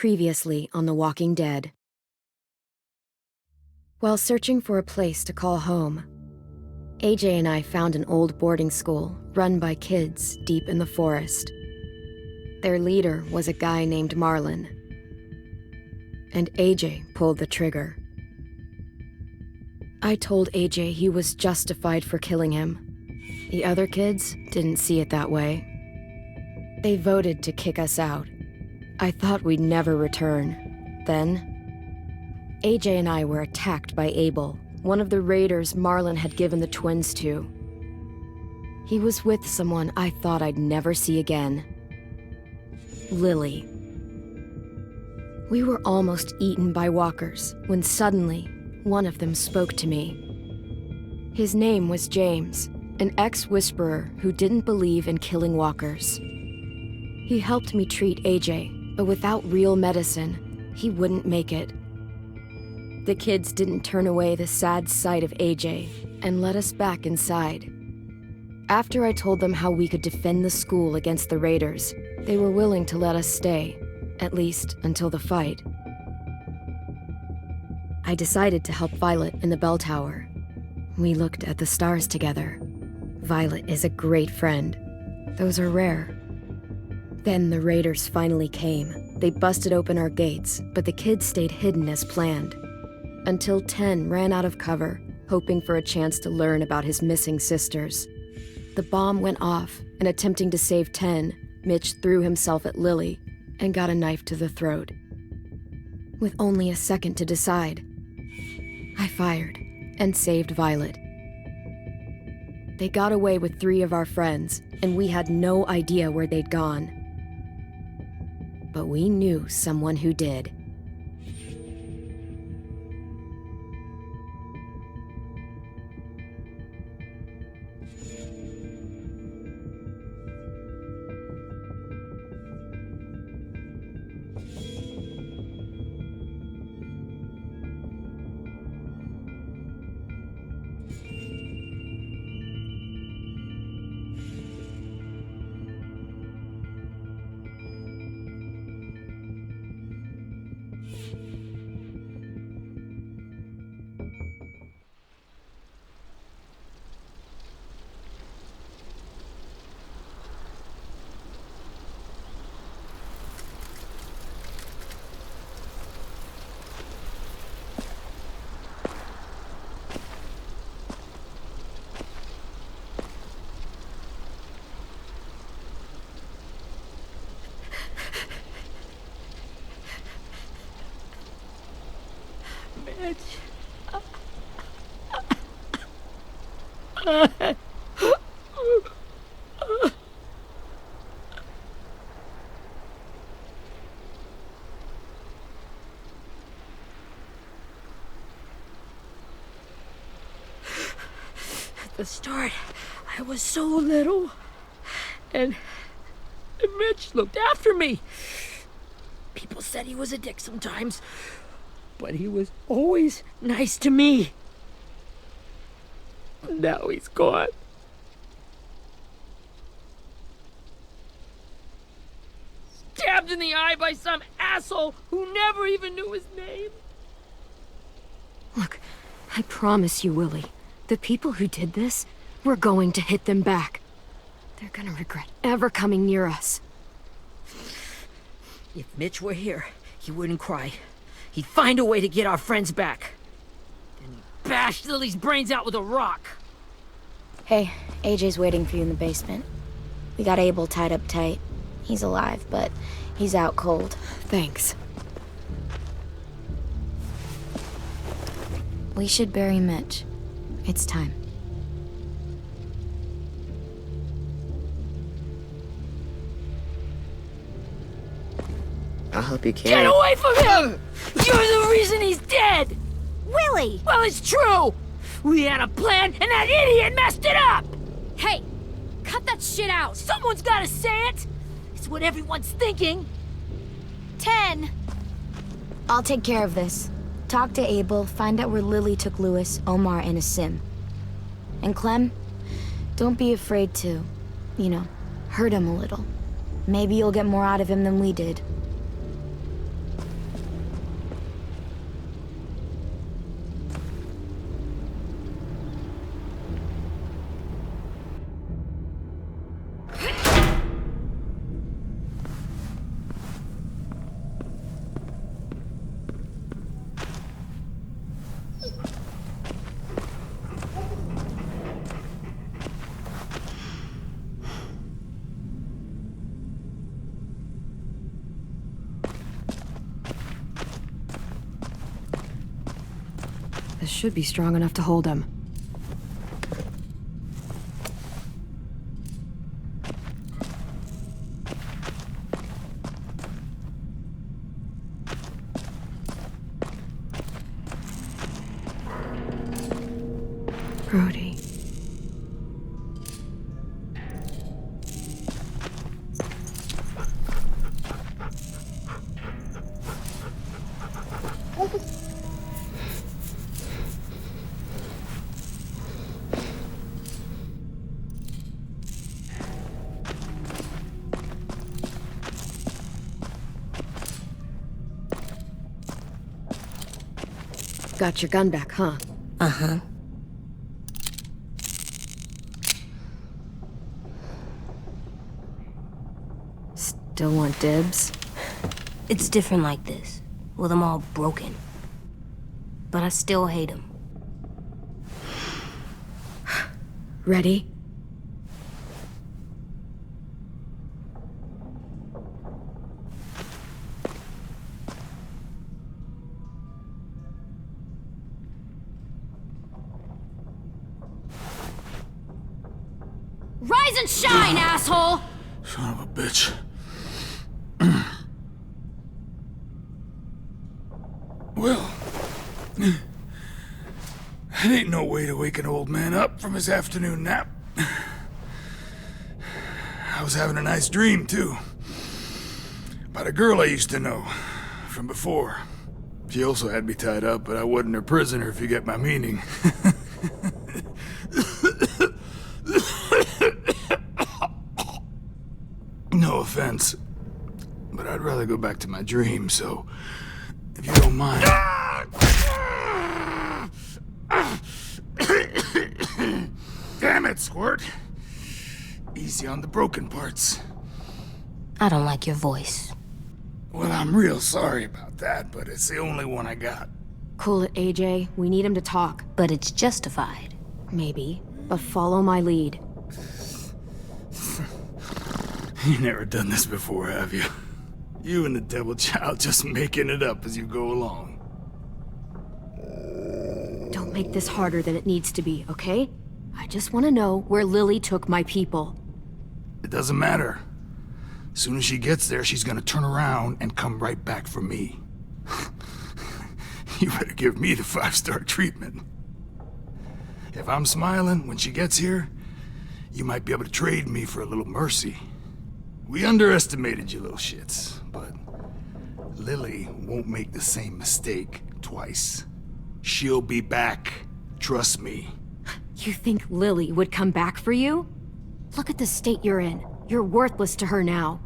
Previously on The Walking Dead. While searching for a place to call home, AJ and I found an old boarding school run by kids deep in the forest. Their leader was a guy named Marlon, and AJ pulled the trigger. I told AJ he was justified for killing him. The other kids didn't see it that way. They voted to kick us out. I thought we'd never return. Then, AJ and I were attacked by Abel, one of the raiders Marlon had given the twins to. He was with someone I thought I'd never see again. Lily. We were almost eaten by walkers when suddenly one of them spoke to me. His name was James, an ex-whisperer who didn't believe in killing walkers. He helped me treat AJ, but without real medicine, he wouldn't make it. The kids didn't turn away the sad sight of AJ and let us back inside. After I told them how we could defend the school against the raiders, they were willing to let us stay, at least until the fight. I decided to help Violet in the bell tower. We looked at the stars together. Violet is a great friend. Those are rare. Then the raiders finally came. They busted open our gates, but the kids stayed hidden as planned. Until 10 ran out of cover, hoping for a chance to learn about his missing sisters. The bomb went off, and attempting to save 10, Mitch threw himself at Lily and got a knife to the throat. With only a second to decide, I fired and saved Violet. They got away with 3 of our friends, and we had no idea where they'd gone. But we knew someone who did. At the start, I was so little, and Mitch looked after me. People said he was a dick sometimes, but he was always nice to me. Now he's gone. Stabbed in the eye by some asshole who never even knew his name. Look, I promise you, Willie, the people who did this, we're going to hit them back. They're gonna regret ever coming near us. If Mitch were here, he wouldn't cry. He'd find a way to get our friends back. Then he'd bash Lily's brains out with a rock. Hey, AJ's waiting for you in the basement. We got Abel tied up tight. He's alive, but he's out cold. Thanks. We should bury Mitch. It's time. I'll help you carry. Get away from him! You're the reason he's dead! Willie! Well, it's true! We had a plan, and that idiot messed it up! Hey! Cut that shit out! Someone's gotta say it! It's what everyone's thinking. 10! I'll take care of this. Talk to Abel, find out where Lily took Lewis, Omar, and Asim. And Clem, don't be afraid to, hurt him a little. Maybe you'll get more out of him than we did. This should be strong enough to hold him. Brody. Got your gun back, huh? Uh-huh. Still want dibs? It's different like this, with them all broken. But I still hate him. Ready? Rise and shine, asshole! Son of a bitch. Well, that ain't no way to wake an old man up from his afternoon nap. I was having a nice dream, too. About a girl I used to know from before. She also had me tied up, but I wasn't her prisoner, if you get my meaning. No offense, but I'd rather go back to my dream, so if you don't mind. Damn it, Squirt. Easy on the broken parts. I don't like your voice. Well, I'm real sorry about that, but it's the only one I got. Cool it, AJ. We need him to talk. But it's justified. Maybe. But follow my lead. You never done this before, have you? You and the devil child just making it up as you go along. Don't make this harder than it needs to be, okay? I just want to know where Lily took my people. It doesn't matter. As soon as she gets there, she's gonna turn around and come right back for me. You better give me the 5-star treatment. If I'm smiling when she gets here, you might be able to trade me for a little mercy. We underestimated you little shits, but Lily won't make the same mistake twice. She'll be back. Trust me. You think Lily would come back for you? Look at the state you're in. You're worthless to her now.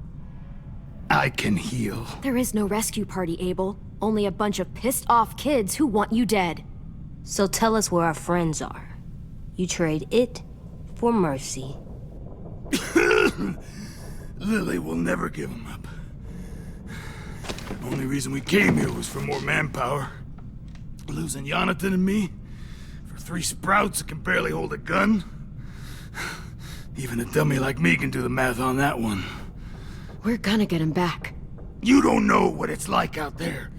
I can heal. There is no rescue party, Abel. Only a bunch of pissed-off kids who want you dead. So tell us where our friends are. You trade it for mercy. Lily will never give him up. Only reason we came here was for more manpower. Losing Jonathan and me for 3 sprouts that can barely hold a gun. Even a dummy like me can do the math on that one. We're gonna get him back. You don't know what it's like out there.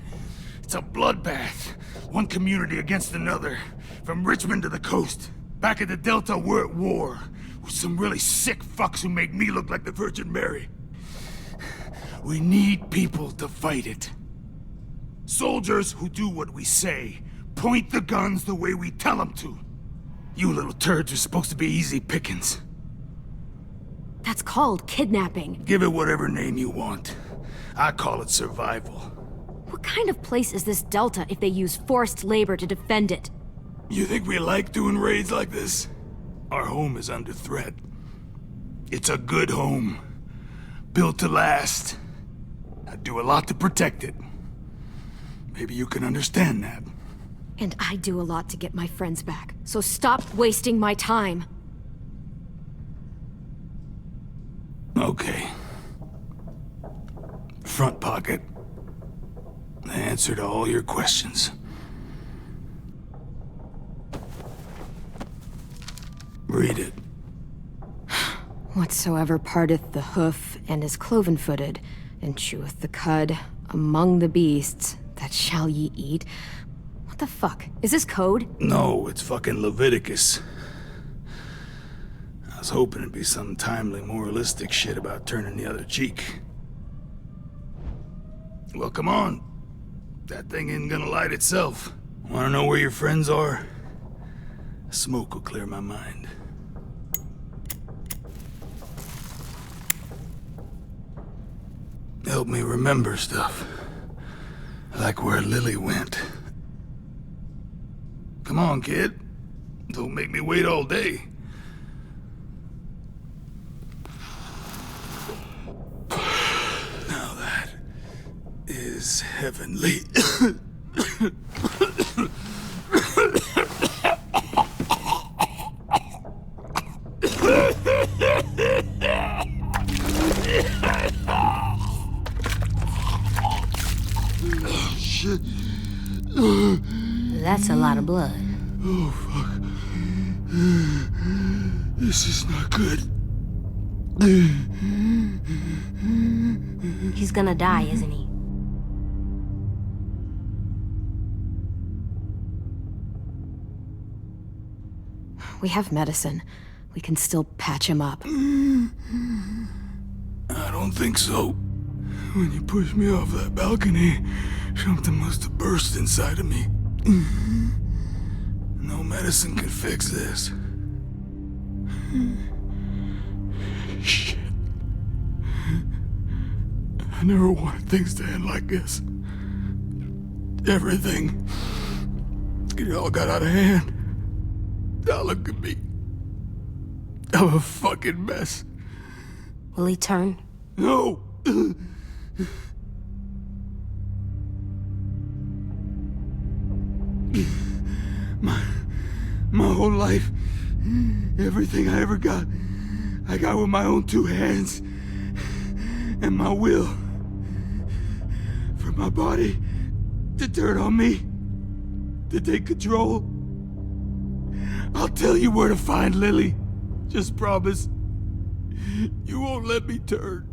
It's a bloodbath. One community against another. From Richmond to the coast. Back at the Delta, we're at war. With some really sick fucks who make me look like the Virgin Mary. We need people to fight it. Soldiers who do what we say. Point the guns the way we tell them to. You little turds are supposed to be easy pickings. That's called kidnapping. Give it whatever name you want. I call it survival. What kind of place is this Delta if they use forced labor to defend it? You think we like doing raids like this? Our home is under threat. It's a good home. Built to last. I do a lot to protect it. Maybe you can understand that. And I do a lot to get my friends back. So stop wasting my time. Okay. Front pocket. The answer to all your questions. Read it. Whatsoever parteth the hoof and is cloven-footed, and cheweth the cud among the beasts, that shall ye eat. What What the fuck? Is this code? No, it's fucking Leviticus. I was hoping it'd be some timely, moralistic shit about turning the other cheek. Well, come on. That thing isn't gonna light itself. Wanna know where your friends are? Smoke will clear my mind. Help me remember stuff. Like where Lily went. Come on, kid. Don't make me wait all day. Now that is heavenly. Shit. That's a lot of blood. Oh, fuck. This is not good. He's gonna die, isn't he? We have medicine. We can still patch him up. I don't think so. When you pushed me off that balcony, something must have burst inside of me. No medicine can fix this. Shit. I never wanted things to end like this. Everything. It all got out of hand. Now look at me. I'm a fucking mess. Will he turn? No! My whole life, everything I ever got, I got with my own two hands and my will. For my body to turn on me, to take control. I'll tell you where to find Lily. Just promise you won't let me turn.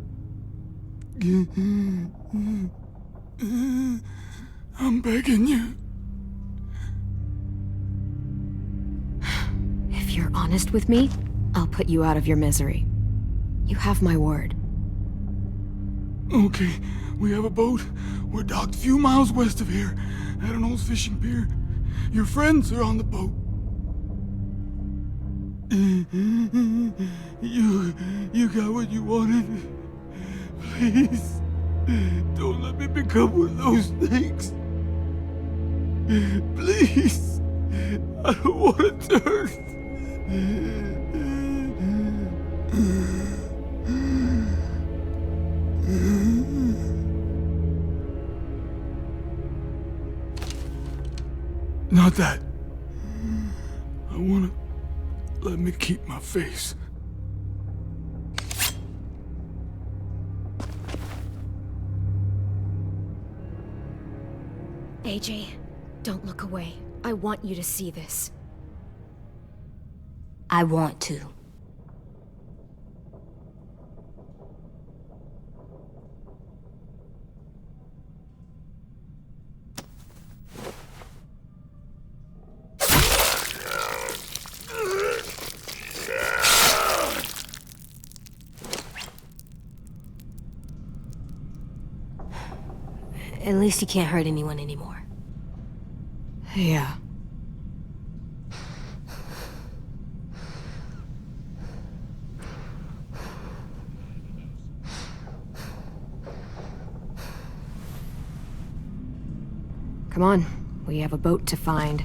I'm begging you. If you're honest with me, I'll put you out of your misery. You have my word. Okay, we have a boat. We're docked a few miles west of here at an old fishing pier. Your friends are on the boat. You got what you wanted. Please, don't let me become one of those things. Please, I don't want to turn. Not that. I wanna let me keep my face. AJ, don't look away. I want you to see this. I want to. At least he can't hurt anyone anymore. Yeah. Come on, we have a boat to find.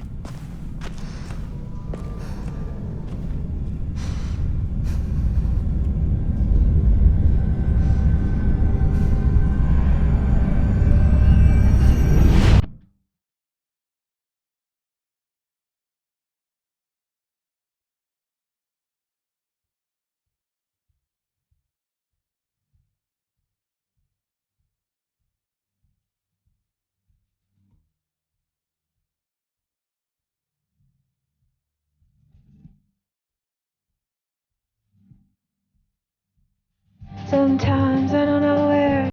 Sometimes I don't know where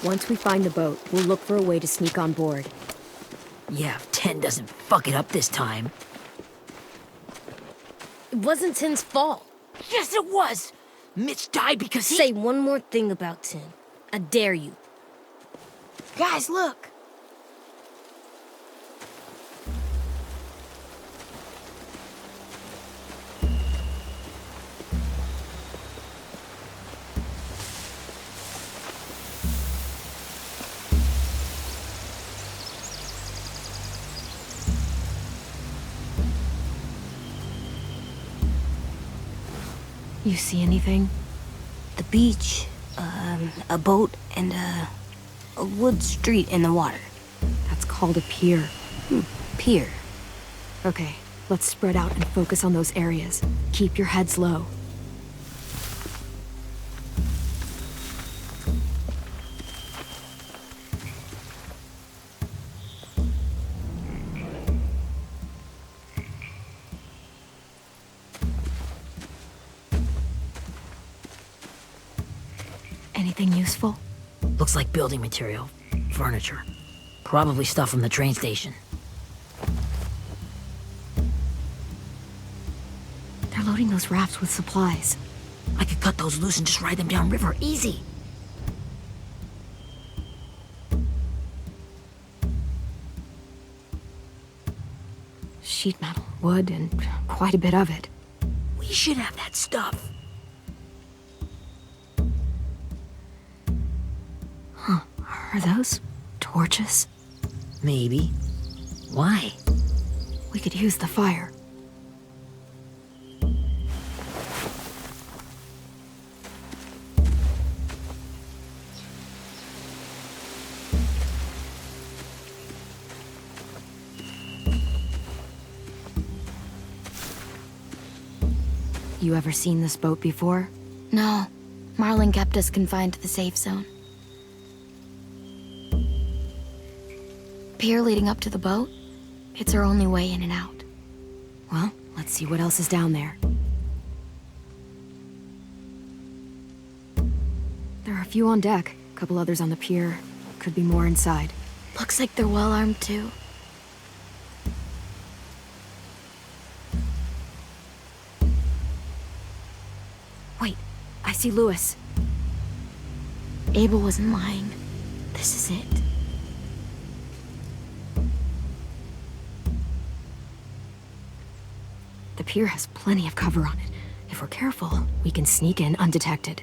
Once we find the boat, we'll look for a way to sneak on board. Yeah, if 10 doesn't fuck it up this time. It wasn't Tin's fault. Yes, it was! Mitch died because he... Say one more thing about Tin. I dare you. Guys, look! You see anything? The beach, a boat, and a wood street in the water. That's called a pier. Pier. Okay, let's spread out and focus on those areas. Keep your heads low. Anything useful? Looks like building material. Furniture. Probably stuff from the train station. They're loading those rafts with supplies. I could cut those loose and just ride them downriver. Easy. Sheet metal, wood, and quite a bit of it. We should have that stuff. Are those torches? Maybe. Why? We could use the fire. You ever seen this boat before? No, Marlin kept us confined to the safe zone. Pier leading up to the boat? It's our only way in and out. Well, let's see what else is down there. There are a few on deck, a couple others on the pier. Could be more inside. Looks like they're well armed too. Wait, I see Lewis. Abel wasn't lying. This is it. The pier has plenty of cover on it. If we're careful, we can sneak in undetected.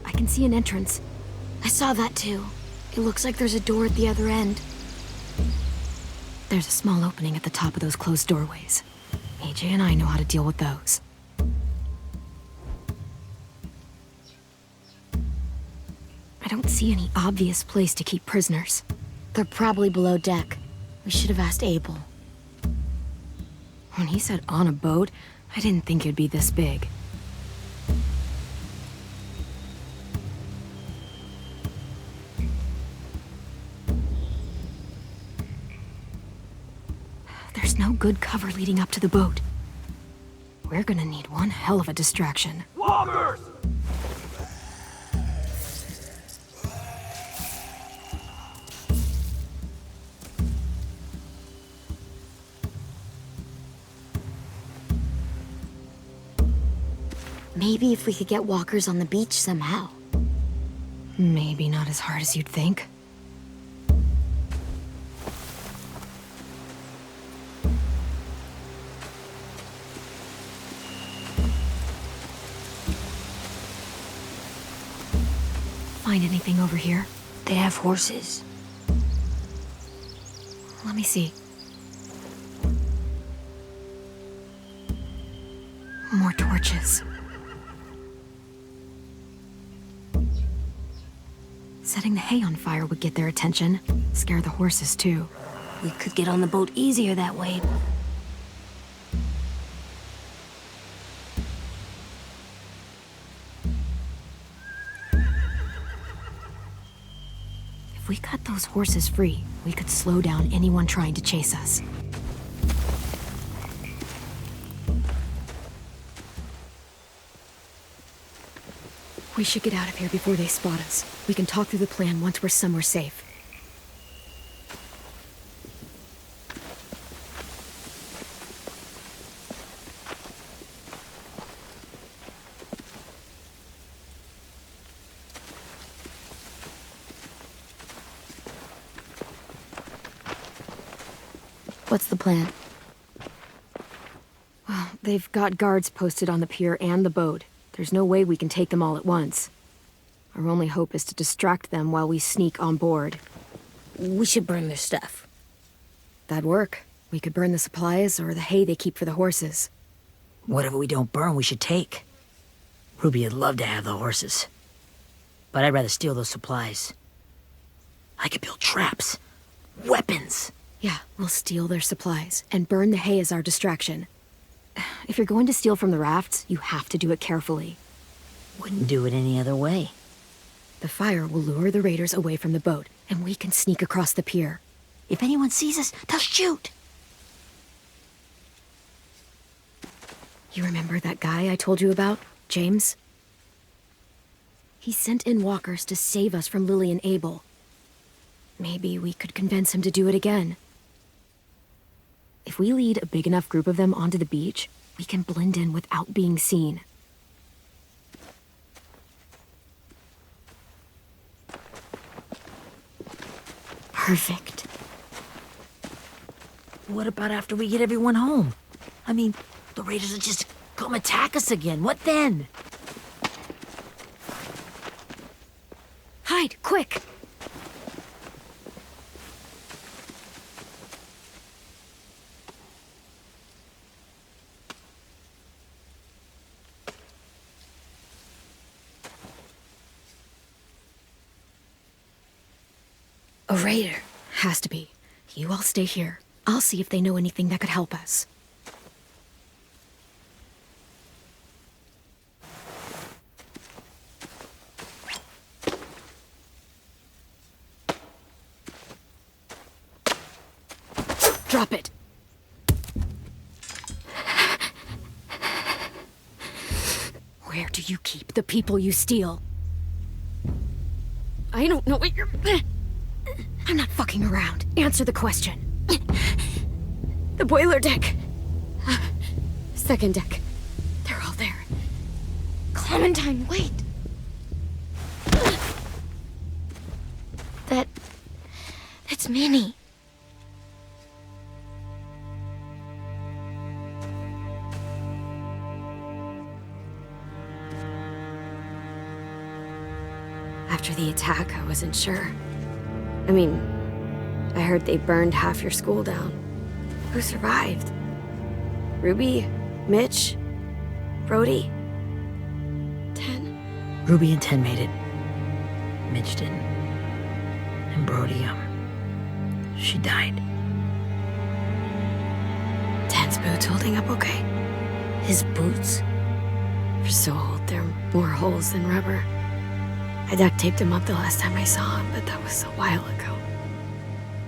I can see an entrance. I saw that too. It looks like there's a door at the other end. There's a small opening at the top of those closed doorways. AJ and I know how to deal with those. I don't see any obvious place to keep prisoners. They're probably below deck. We should have asked Abel. When he said on a boat, I didn't think it'd be this big. There's no good cover leading up to the boat. We're gonna need one hell of a distraction. Walkers! Maybe if we could get walkers on the beach somehow. Maybe not as hard as you'd think. Find anything over here? They have horses. Let me see. More torches. Setting the hay on fire would get their attention. Scare the horses, too. We could get on the boat easier that way. If we cut those horses free, we could slow down anyone trying to chase us. We should get out of here before they spot us. We can talk through the plan once we're somewhere safe. What's the plan? Well, they've got guards posted on the pier and the boat. There's no way we can take them all at once. Our only hope is to distract them while we sneak on board. We should burn their stuff. That'd work. We could burn the supplies or the hay they keep for the horses. Whatever we don't burn, we should take. Ruby would love to have the horses. But I'd rather steal those supplies. I could build traps. Weapons. Yeah, we'll steal their supplies and burn the hay as our distraction. If you're going to steal from the rafts, you have to do it carefully. Wouldn't do it any other way. The fire will lure the raiders away from the boat, and we can sneak across the pier. If anyone sees us, they'll shoot. You remember that guy I told you about, James? He sent in walkers to save us from Lily and Abel. Maybe we could convince him to do it again. If we lead a big enough group of them onto the beach, we can blend in without being seen. Perfect. What about after we get everyone home? I mean, the raiders will just come attack us again. What then? Hide, quick! A raider. Has to be. You all stay here. I'll see if they know anything that could help us. Drop it. Where do you keep the people you steal? I don't know what you're... I'm not fucking around. Answer the question. The boiler deck. Second deck. They're all there. Clementine, wait! That's Minnie. After the attack, I wasn't sure. I mean, I heard they burned half your school down. Who survived? Ruby? Mitch? Brody? 10? Ruby and 10 made it. Mitch didn't. And Brody, she died. 10's boots holding up okay? His boots? They're so old, there are more holes than rubber. I duct taped him up the last time I saw him, but that was a while ago.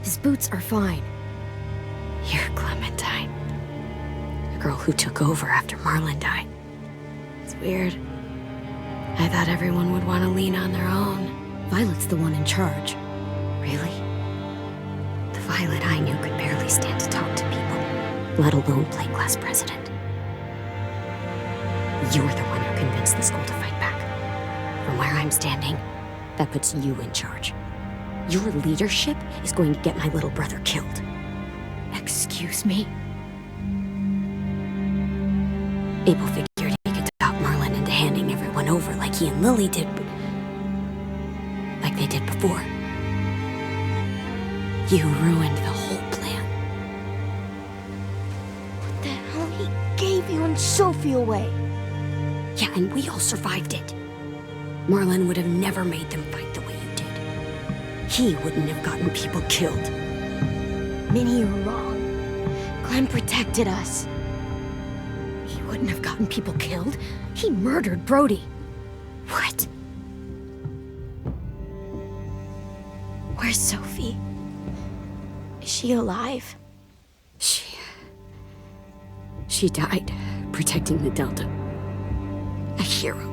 His boots are fine. You're Clementine. The girl who took over after Marlon died. It's weird. I thought everyone would want to lean on their own. Violet's the one in charge. Really? The Violet I knew could barely stand to talk to people, let alone play class president. You're the one who convinced the school to fight back. From where I'm standing, that puts you in charge. Your leadership is going to get my little brother killed. Excuse me? Abel figured he could talk Marlon into handing everyone over like he and Lily did, like they did before. You ruined the whole plan. What the hell? He gave you and Sophie away. Yeah, and we all survived it. Marlon would have never made them fight the way you did. He wouldn't have gotten people killed. Minnie, you're wrong. Clem protected us. He wouldn't have gotten people killed. He murdered Brody. What? Where's Sophie? Is she alive? She died protecting the Delta. A hero.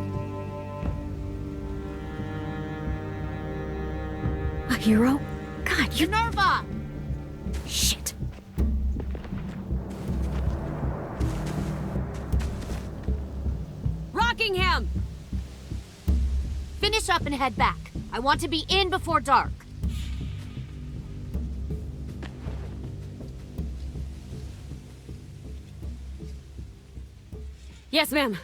hero? God, you... Minerva! Shit. Rockingham! Finish up and head back. I want to be in before dark. Yes, ma'am.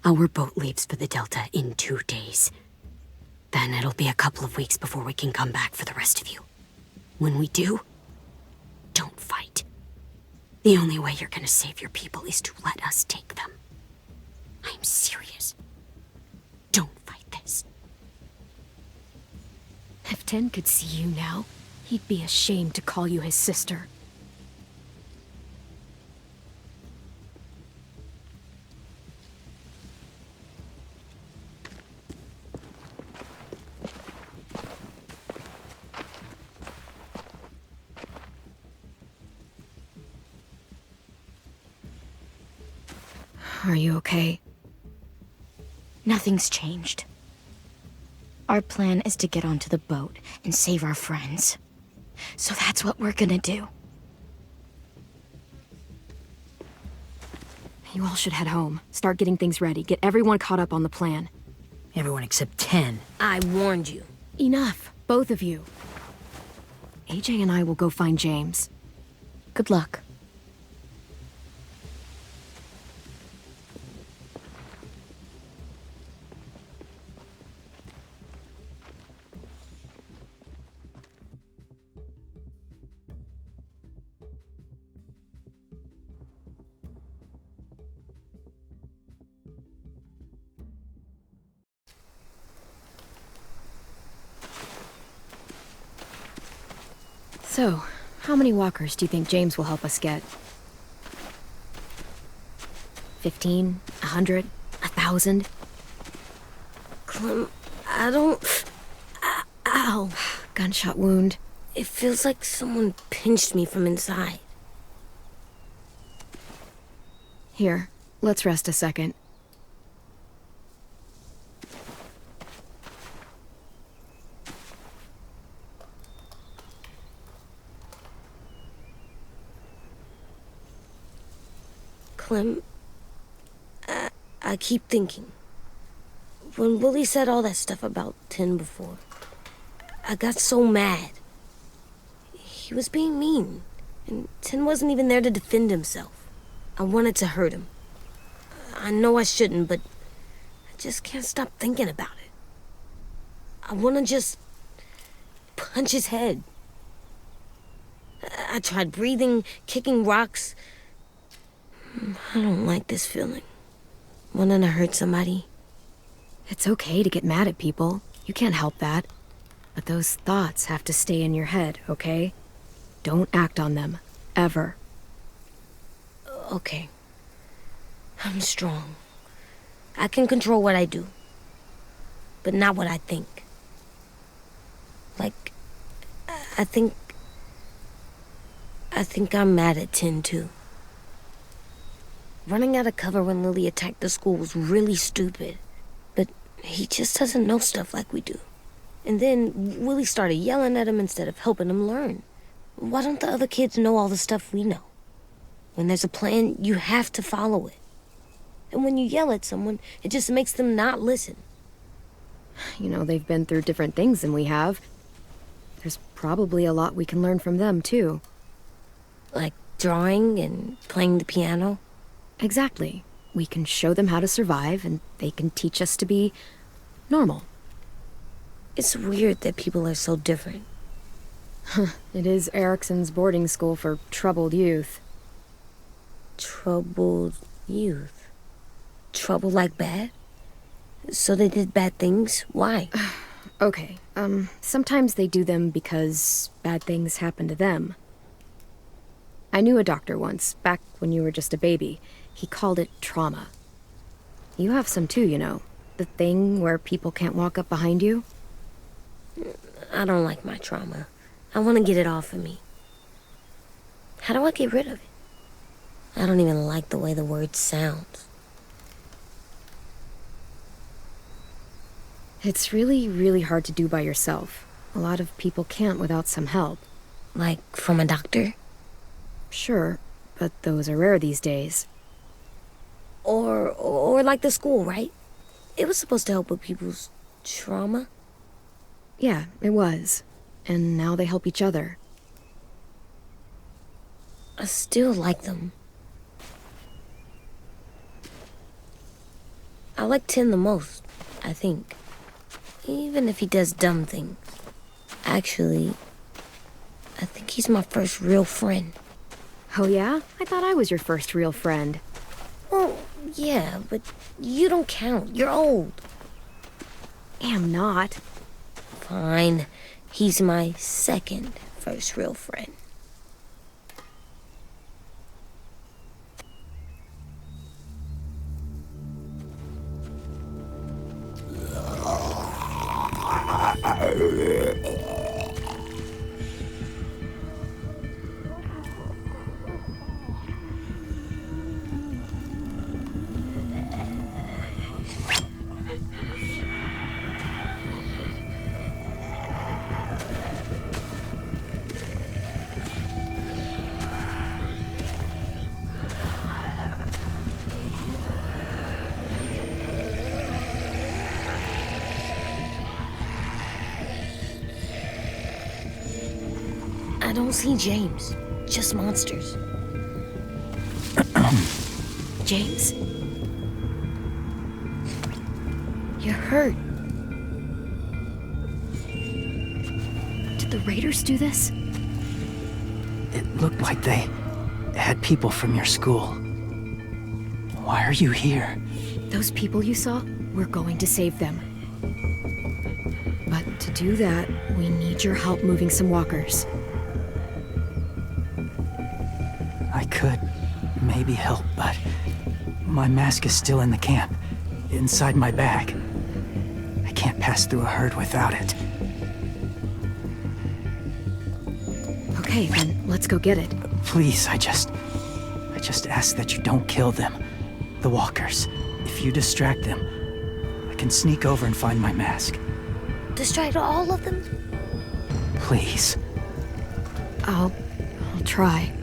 Our boat leaves for the Delta in 2 days. Then it'll be a couple of weeks before we can come back for the rest of you. When we do, don't fight. The only way you're gonna save your people is to let us take them. I'm serious. Don't fight this. If Ten could see you now, he'd be ashamed to call you his sister. Are you okay? Nothing's changed. Our plan is to get onto the boat and save our friends. So that's what we're gonna do. You all should head home. Start getting things ready. Get everyone caught up on the plan. Everyone except 10. I warned you. Enough, both of you. AJ and I will go find James. Good luck. So, how many walkers do you think James will help us get? 15? 100? 1,000? Clem, I don't... Ow. Gunshot wound. It feels like someone pinched me from inside. Here, let's rest a second. Clem, I keep thinking. When Willie said all that stuff about 10 before, I got so mad. He was being mean, and 10 wasn't even there to defend himself. I wanted to hurt him. I know I shouldn't, but I just can't stop thinking about it. I want to just punch his head. I tried breathing, kicking rocks. I don't like this feeling. Wanting to hurt somebody. It's okay to get mad at people. You can't help that. But those thoughts have to stay in your head, okay? Don't act on them. Ever. Okay. I'm strong. I can control what I do. But not what I think. Like, I think I'm mad at 10 too. Running out of cover when Lily attacked the school was really stupid. But he just doesn't know stuff like we do. And then Willie started yelling at him instead of helping him learn. Why don't the other kids know all the stuff we know? When there's a plan, you have to follow it. And when you yell at someone, it just makes them not listen. You know, they've been through different things than we have. There's probably a lot we can learn from them, too. Like drawing and playing the piano. Exactly. We can show them how to survive, and they can teach us to be normal. It's weird that people are so different. It is Erickson's boarding school for troubled youth. Troubled youth? Trouble like bad? So they did bad things? Why? Okay, sometimes they do them because bad things happen to them. I knew a doctor once, back when you were just a baby. He called it trauma. You have some too, you know. The thing where people can't walk up behind you. I don't like my trauma. I want to get it off of me. How do I get rid of it? I don't even like the way the word sounds. It's really, really hard to do by yourself. A lot of people can't without some help. Like from a doctor? Sure, but those are rare these days. Or like the school, right? It was supposed to help with people's trauma. Yeah, it was. And now they help each other. I still like them. I like Tin the most, I think. Even if he does dumb things. Actually, I think he's my first real friend. Oh yeah? I thought I was your first real friend. Well, yeah, but you don't count. You're old. I'm not. Fine. He's my second first real friend. I don't see James, just monsters. James? You're hurt. Did the raiders do this? It looked like they had people from your school. Why are you here? Those people you saw, we're going to save them. But to do that, we need your help moving some walkers. I could maybe help, but my mask is still in the camp, inside my bag. I can't pass through a herd without it. Okay, then let's go get it. Please, I just ask that you don't kill them. The walkers. If you distract them, I can sneak over and find my mask. Distract all of them? Please. I'll try.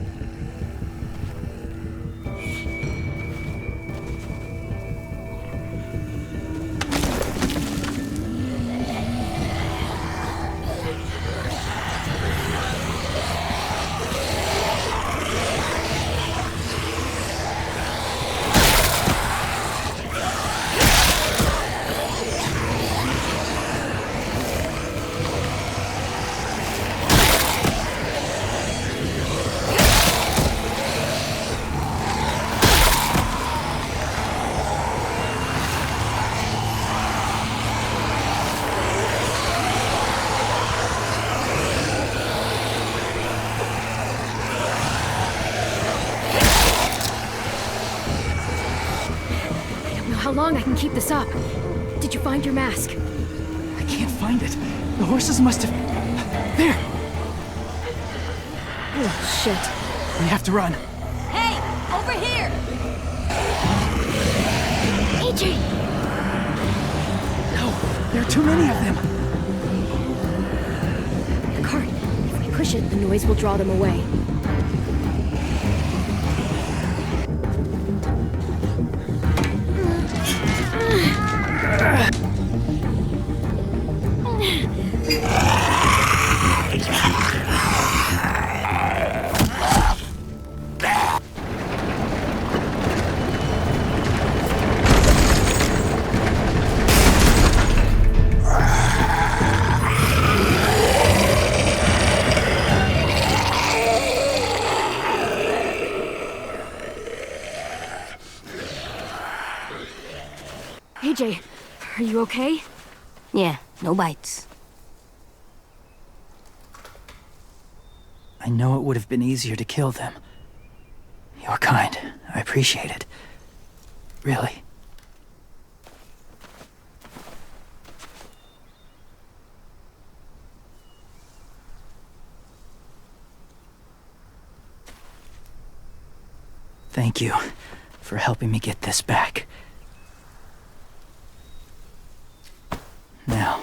How long I can keep this up? Did you find your mask? I can't find it. The horses must have... There! Oh, shit. We have to run. Hey, over here! AJ! No, there are too many of them. The cart. If we push it, the noise will draw them away. AJ, are you okay? Yeah, no bites. I know it would have been easier to kill them. You're kind. I appreciate it. Really. Thank you for helping me get this back. Now,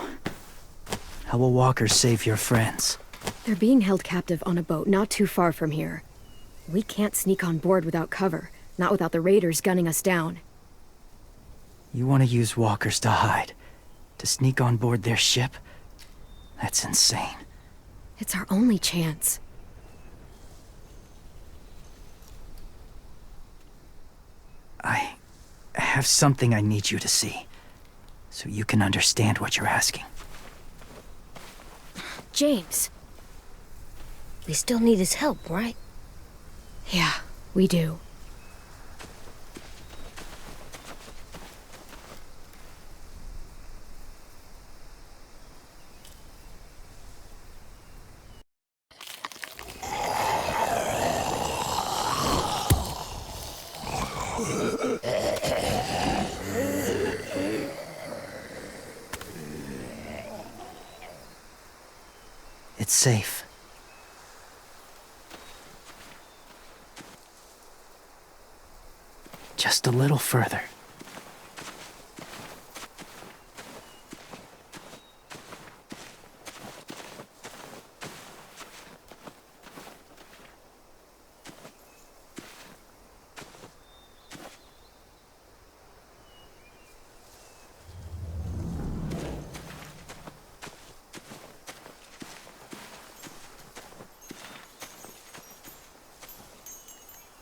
how will walkers save your friends? They're being held captive on a boat not too far from here. We can't sneak on board without cover, not without the raiders gunning us down. You want to use walkers to hide? To sneak on board their ship? That's insane. It's our only chance. I have something I need you to see, so you can understand what you're asking. James. We still need his help, right? Yeah, we do. It's safe. Just a little further.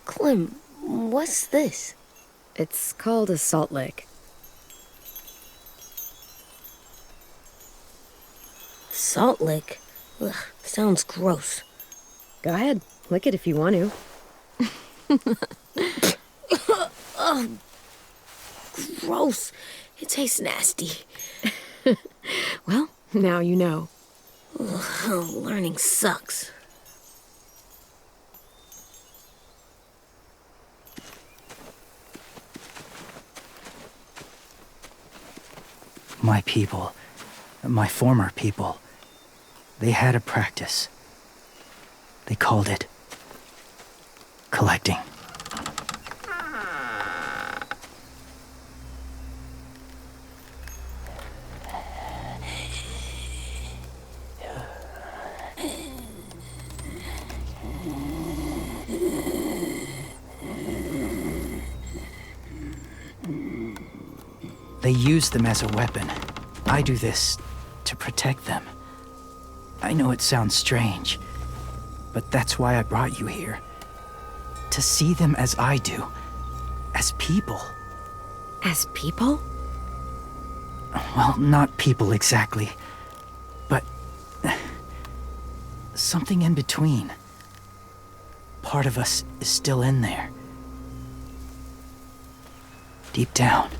Clem, what's this? It's called a salt lick. Salt lick? Ugh, sounds gross. Go ahead, lick it if you want to. Ugh, gross. It tastes nasty. Well, now you know. Ugh, learning sucks. My people, my former people, they had a practice. They called it collecting. They use them as a weapon. I do this to protect them. I know it sounds strange, but that's why I brought you here. To see them as I do. As people. As people? Well, not people exactly, but something in between. Part of us is still in there. Deep down.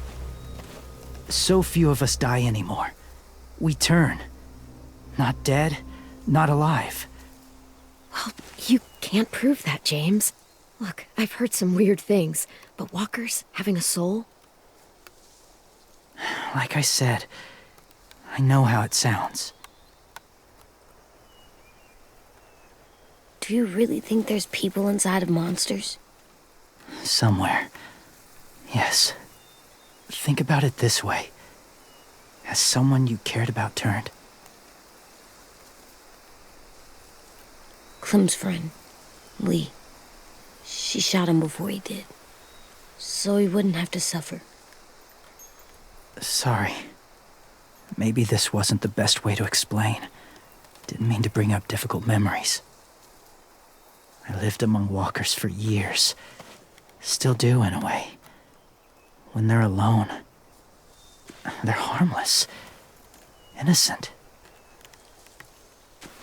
So few of us die anymore. We turn. Not dead, not alive. Well, you can't prove that, James. Look, I've heard some weird things, but walkers having a soul? Like I said, I know how it sounds. Do you really think there's people inside of monsters? Somewhere. Yes. Think about it this way. Has someone you cared about turned? Clem's friend, Lee. She shot him before he did. So he wouldn't have to suffer. Sorry. Maybe this wasn't the best way to explain. Didn't mean to bring up difficult memories. I lived among walkers for years. Still do, in a way. When they're alone, they're harmless, innocent.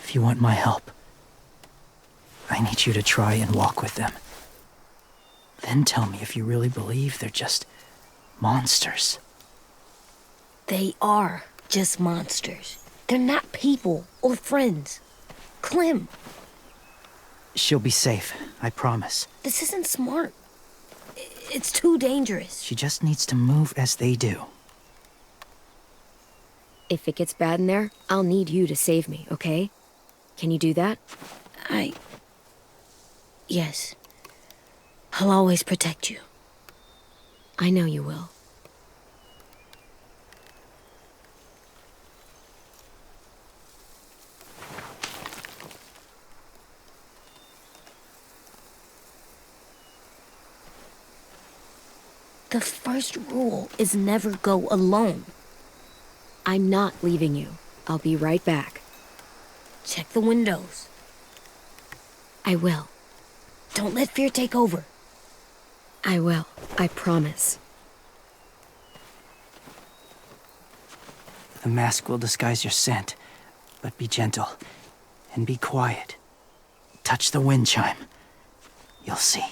If you want my help, I need you to try and walk with them. Then tell me if you really believe they're just monsters. They are just monsters. They're not people or friends. Clem, She'll be safe, I promise. this isn't smart. It's too dangerous. She just needs to move as they do. If it gets bad in there, I'll need you to save me, okay? Can you do that? Yes. I'll always protect you. I know you will. The first rule is never go alone. I'm not leaving you. I'll be right back. Check the windows. I will. Don't let fear take over. I will. I promise. The mask will disguise your scent, but be gentle and be quiet. Touch the wind chime. You'll see.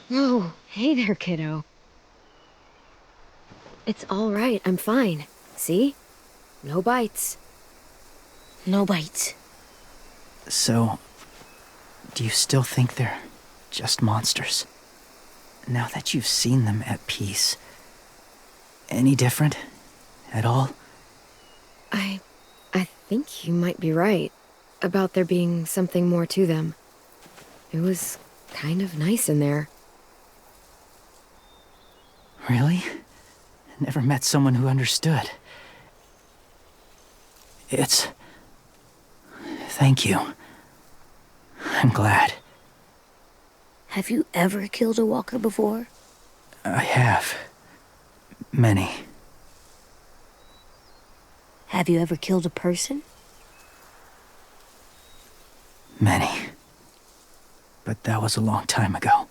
Oh, hey there, kiddo. It's all right. I'm fine. See? No bites. No bites. So, do you still think they're just monsters? Now that you've seen them at peace, any different at all? I think you might be right about there being something more to them. It was kind of nice in there. Really? Never met someone who understood. Thank you. I'm glad. Have you ever killed a walker before? I have. Many. Have you ever killed a person? Many. But that was a long time ago.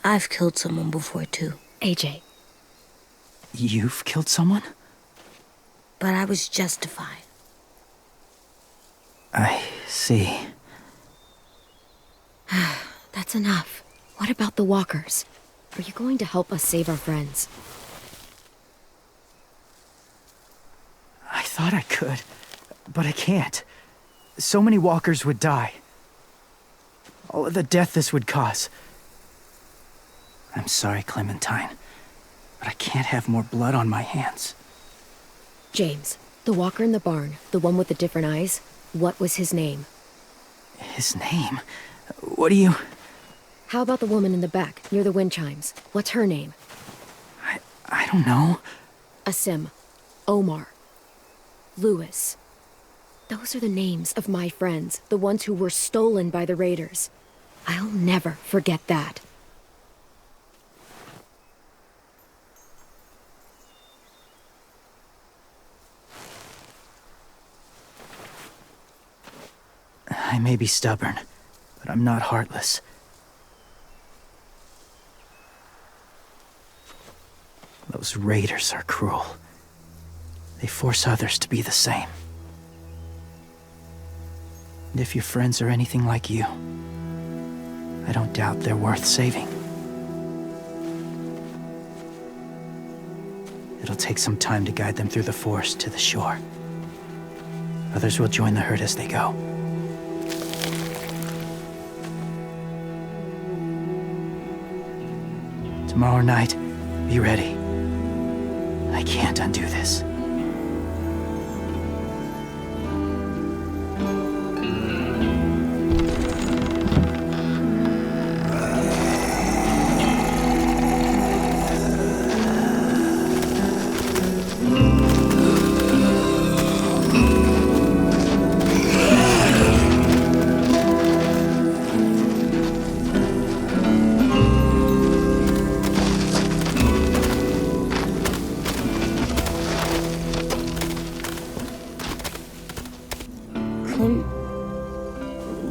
I've killed someone before, too. AJ. You've killed someone? But I was justified. I see. That's enough. What about the walkers? Are you going to help us save our friends? I thought I could, but I can't. So many walkers would die. All of the death this would cause. I'm sorry, Clementine, but I can't have more blood on my hands. James, the walker in the barn, the one with the different eyes, what was his name? His name? What do you... How about the woman in the back, near the wind chimes? What's her name? I don't know. Asim. Omar. Lewis. Those are the names of my friends, the ones who were stolen by the raiders. I'll never forget that. I may be stubborn, but I'm not heartless. Those raiders are cruel. They force others to be the same. And if your friends are anything like you, I don't doubt they're worth saving. It'll take some time to guide them through the forest to the shore. Others will join the herd as they go. Tomorrow night, be ready. I can't undo this.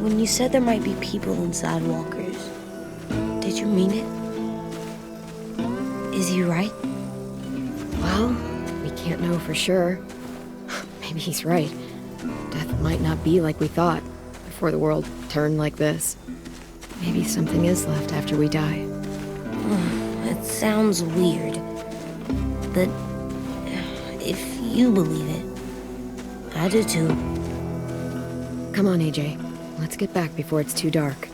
When you said there might be people inside walkers, did you mean it? Is he right? Well, we can't know for sure. Maybe he's right. Death might not be like we thought before the world turned like this. Maybe something is left after we die. It sounds weird. But if you believe it, I do too. Come on, AJ. Let's get back before it's too dark.